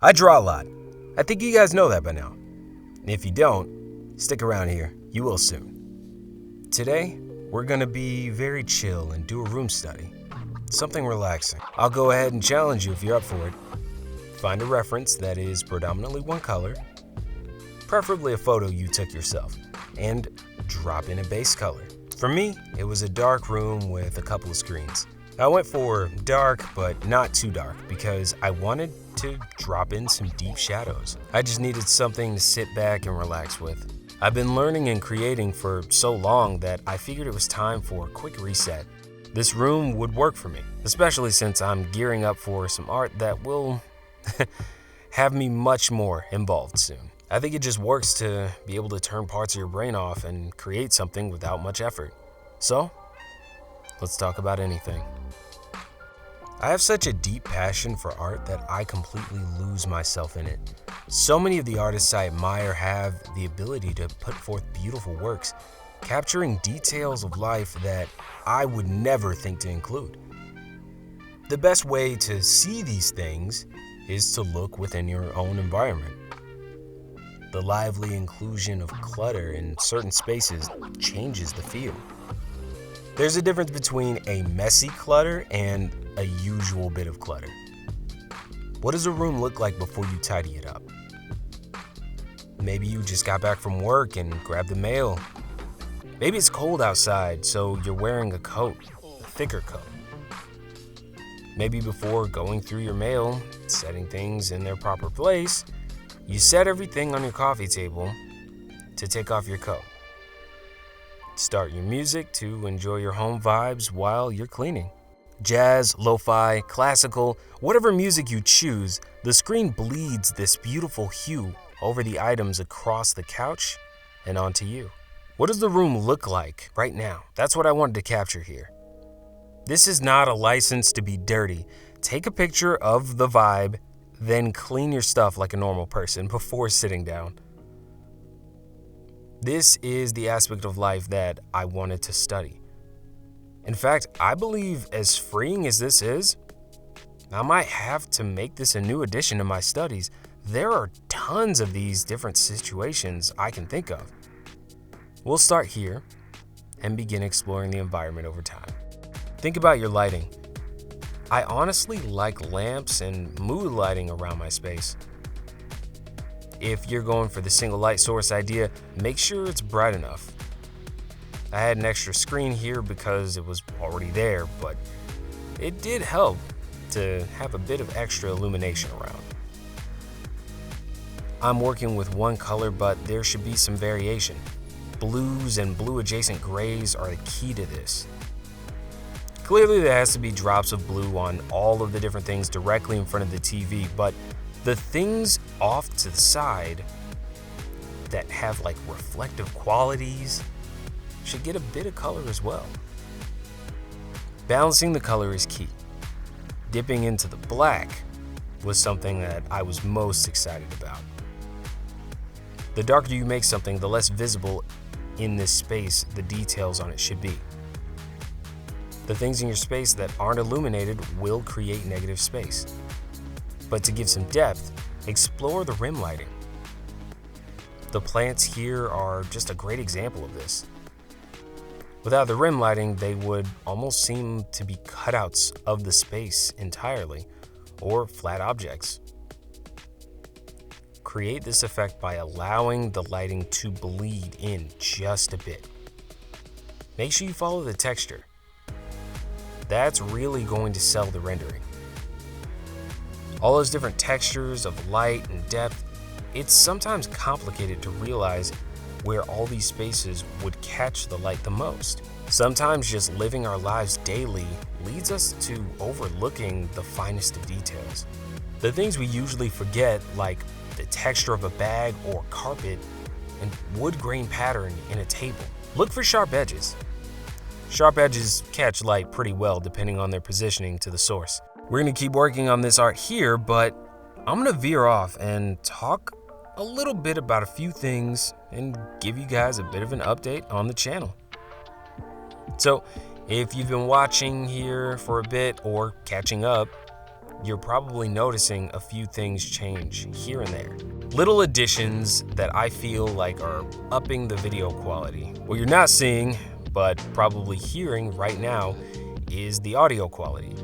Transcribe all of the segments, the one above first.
I draw a lot. I think you guys know that by now. And if you don't, stick around here. You will soon. Today, we're going to be very chill and do a room study. Something relaxing. I'll go ahead and challenge you if you're up for it. Find a reference that is predominantly one color, preferably a photo you took yourself, and drop in a base color. For me, it was a dark room with a couple of screens. I went for dark, but not too dark, because I wanted to drop in some deep shadows. I just needed something to sit back and relax with. I've been learning and creating for so long that I figured it was time for a quick reset. This room would work for me, especially since I'm gearing up for some art that will have me much more involved soon. I think it just works to be able to turn parts of your brain off and create something without much effort. So, let's talk about anything. I have such a deep passion for art that I completely lose myself in it. So many of the artists I admire have the ability to put forth beautiful works, capturing details of life that I would never think to include. The best way to see these things is to look within your own environment. The lively inclusion of clutter in certain spaces changes the feel. There's a difference between a messy clutter and a usual bit of clutter. What does a room look like before you tidy it up? Maybe you just got back from work and grabbed the mail. Maybe it's cold outside, so you're wearing a coat, a thicker coat. Maybe before going through your mail, setting things in their proper place, you set everything on your coffee table to take off your coat. Start your music to enjoy your home vibes while you're cleaning. Jazz, lo-fi, classical, whatever music you choose, the screen bleeds this beautiful hue over the items across the couch and onto you. What does the room look like right now? That's what I wanted to capture here. This is not a license to be dirty. Take a picture of the vibe, then clean your stuff like a normal person before sitting down. This is the aspect of life that I wanted to study. In fact, I believe as freeing as this is, I might have to make this a new addition to my studies. There are tons of these different situations I can think of. We'll start here and begin exploring the environment over time. Think about your lighting. I honestly like lamps and mood lighting around my space. If you're going for the single light source idea, make sure it's bright enough. I had an extra screen here because it was already there, but it did help to have a bit of extra illumination around. I'm working with one color, but there should be some variation. Blues and blue adjacent grays are the key to this. Clearly there has to be drops of blue on all of the different things directly in front of the TV, but the things off to the side that have like reflective qualities should get a bit of color as well. Balancing the color is key. Dipping into the black was something that I was most excited about. The darker you make something, the less visible in this space the details on it should be. The things in your space that aren't illuminated will create negative space. But to give some depth, explore the rim lighting. The plants here are just a great example of this. Without the rim lighting, they would almost seem to be cutouts of the space entirely, or flat objects. Create this effect by allowing the lighting to bleed in just a bit. Make sure you follow the texture. That's really going to sell the rendering. All those different textures of light and depth, it's sometimes complicated to realize where all these spaces would catch the light the most. Sometimes just living our lives daily leads us to overlooking the finest of details. The things we usually forget, like the texture of a bag or carpet and wood grain pattern in a table. Look for sharp edges. Sharp edges catch light pretty well depending on their positioning to the source. We're going to keep working on this art here, but I'm going to veer off and talk a little bit about a few things and give you guys a bit of an update on the channel. So if you've been watching here for a bit or catching up, you're probably noticing a few things change here and there. Little additions that I feel like are upping the video quality. What you're not seeing, but probably hearing right now, is the audio quality.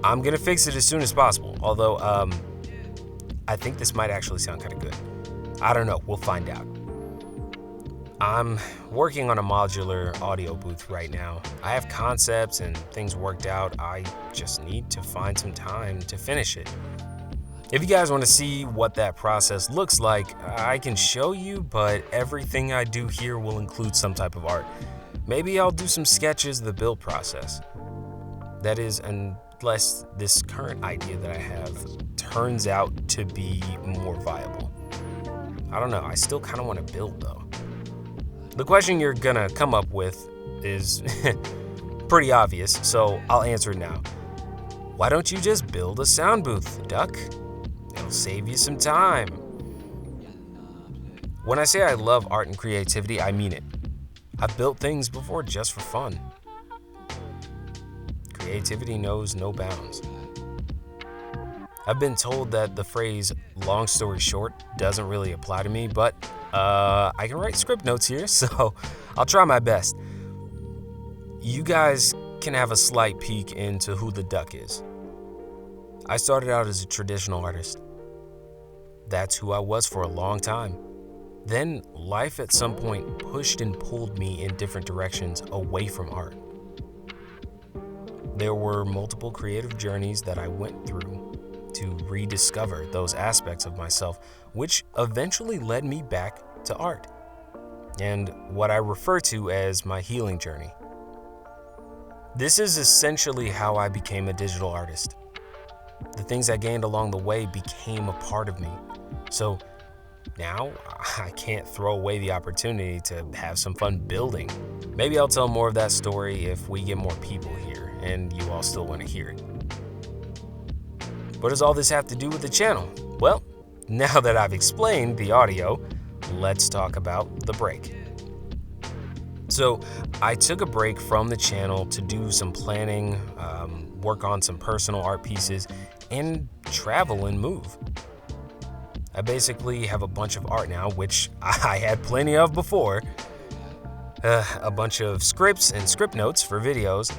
I'm gonna fix it as soon as possible, although I think this might actually sound kind of good. I don't know, we'll find out. I'm working on a modular audio booth right now. I have concepts and things worked out. I just need to find some time to finish it. If you guys want to see what that process looks like, I can show you, but everything I do here will include some type of art. Maybe I'll do some sketches of the build process. That is, unless this current idea that I have turns out to be more viable. I don't know, I still kind of want to build though. The question you're gonna come up with is pretty obvious, so I'll answer it now. Why don't you just build a sound booth, Duck? It'll save you some time. When I say I love art and creativity, I mean it. I've built things before just for fun. Creativity knows no bounds. I've been told that the phrase long story short doesn't really apply to me, but I can write script notes here, so I'll try my best. You guys can have a slight peek into who the Duck is. I started out as a traditional artist. That's who I was for a long time. Then life at some point pushed and pulled me in different directions away from art. There were multiple creative journeys that I went through to rediscover those aspects of myself, which eventually led me back to art and what I refer to as my healing journey. This is essentially how I became a digital artist. The things I gained along the way became a part of me. So now I can't throw away the opportunity to have some fun building. Maybe I'll tell more of that story if we get more people here and you all still want to hear it. What does all this have to do with the channel? Well, now that I've explained the audio, let's talk about the break. So I took a break from the channel to do some planning, work on some personal art pieces, and travel and move. I basically have a bunch of art now, which I had plenty of before, a bunch of scripts and script notes for videos,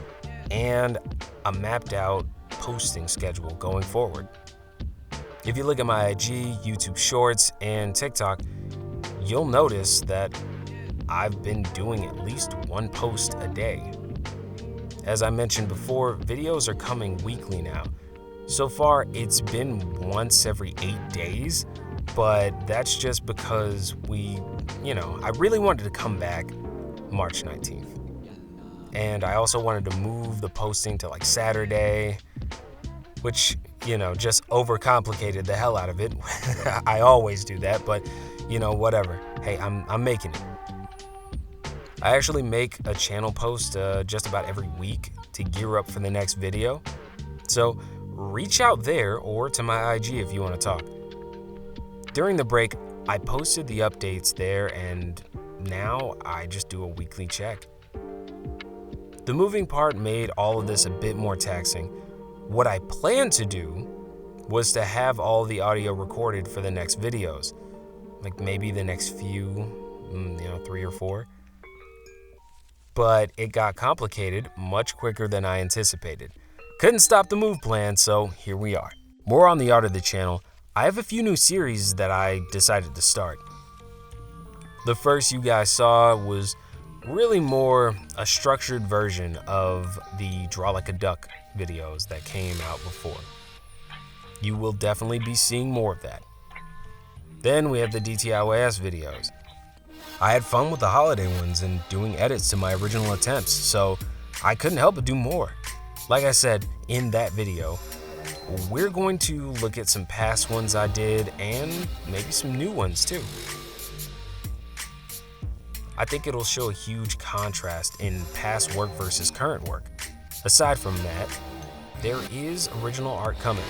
and a mapped out posting schedule going forward. If you look at my IG, YouTube Shorts, and TikTok, you'll notice that I've been doing at least one post a day. As I mentioned before, videos are coming weekly now. So far, it's been once every 8 days, but that's just because I really wanted to come back March 19th. And I also wanted to move the posting to like Saturday, which, just overcomplicated the hell out of it. I always do that, but, whatever. Hey, I'm making it. I actually make a channel post just about every week to gear up for the next video. So reach out there or to my IG if you want to talk. During the break, I posted the updates there, and now I just do a weekly check. The moving part made all of this a bit more taxing. What I planned to do was to have all the audio recorded for the next videos, like maybe the next few, 3 or 4. But it got complicated much quicker than I anticipated. Couldn't stop the move plan, so here we are. More on the art of the channel. I have a few new series that I decided to start. The first you guys saw was really more a structured version of the Draw Like a Duck videos that came out before. You will definitely be seeing more of that. Then we have the DTIYS videos. I had fun with the holiday ones and doing edits to my original attempts, so I couldn't help but do more. Like I said in that video, we're going to look at some past ones I did and maybe some new ones too. I think it'll show a huge contrast in past work versus current work. Aside from that, there is original art coming.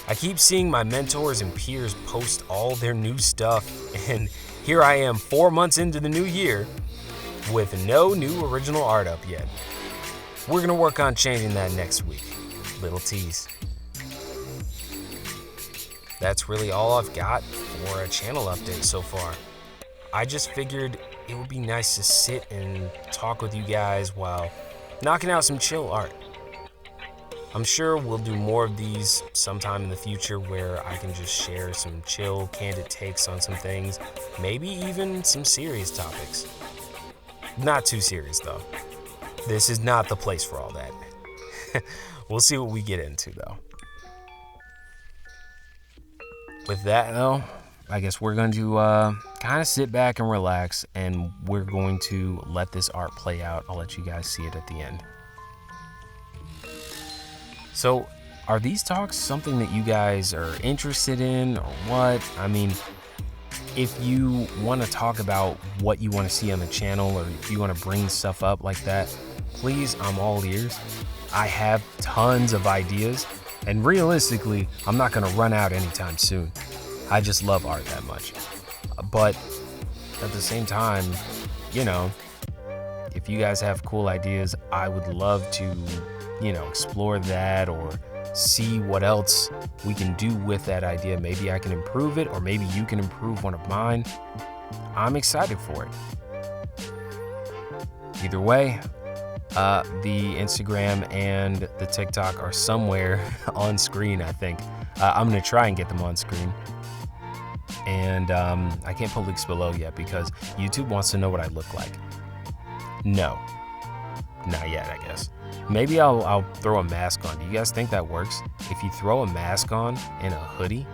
I keep seeing my mentors and peers post all their new stuff, and here I am 4 months into the new year with no new original art up yet. We're gonna work on changing that next week. Little tease. that's really all I've got for a channel update so far. I just figured it would be nice to sit and talk with you guys while knocking out some chill art. I'm sure we'll do more of these sometime in the future where I can just share some chill, candid takes on some things, maybe even some serious topics. Not too serious though. This is not the place for all that. We'll see what we get into though. With that though, I guess we're going to kind of sit back and relax, and we're going to let this art play out. I'll let you guys see it at the end. So, are these talks something that you guys are interested in or what? I mean, if you want to talk about what you want to see on the channel, or if you want to bring stuff up like that, please, I'm all ears. I have tons of ideas, and realistically, I'm not going to run out anytime soon. I just love art that much. But at the same time, you know, if you guys have cool ideas, I would love to, explore that or see what else we can do with that idea. Maybe I can improve it, or maybe you can improve one of mine. I'm excited for it. Either way, the Instagram and the TikTok are somewhere on screen, I think. I'm going to try and get them on screen. And I can't put links below yet because YouTube wants to know what I look like. No, not yet, I guess. Maybe I'll throw a mask on. Do you guys think that works? If you throw a mask on and a hoodie,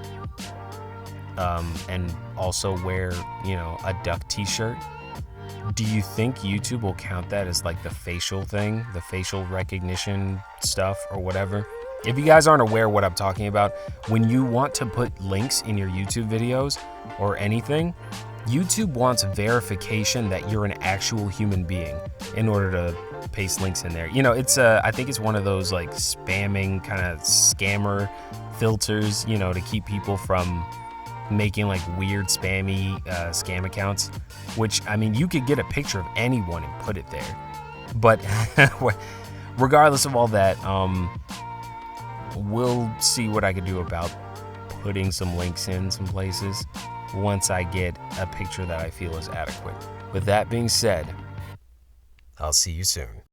and also wear, a duck t-shirt, do you think YouTube will count that as like the facial thing, the facial recognition stuff or whatever? If you guys aren't aware what I'm talking about, when you want to put links in your YouTube videos or anything, YouTube wants verification that you're an actual human being in order to paste links in there. It's I think it's one of those like spamming kind of scammer filters, to keep people from making like weird spammy scam accounts, which, I mean, you could get a picture of anyone and put it there. But regardless of all that, we'll see what I can do about putting some links in some places once I get a picture that I feel is adequate. With that being said, I'll see you soon.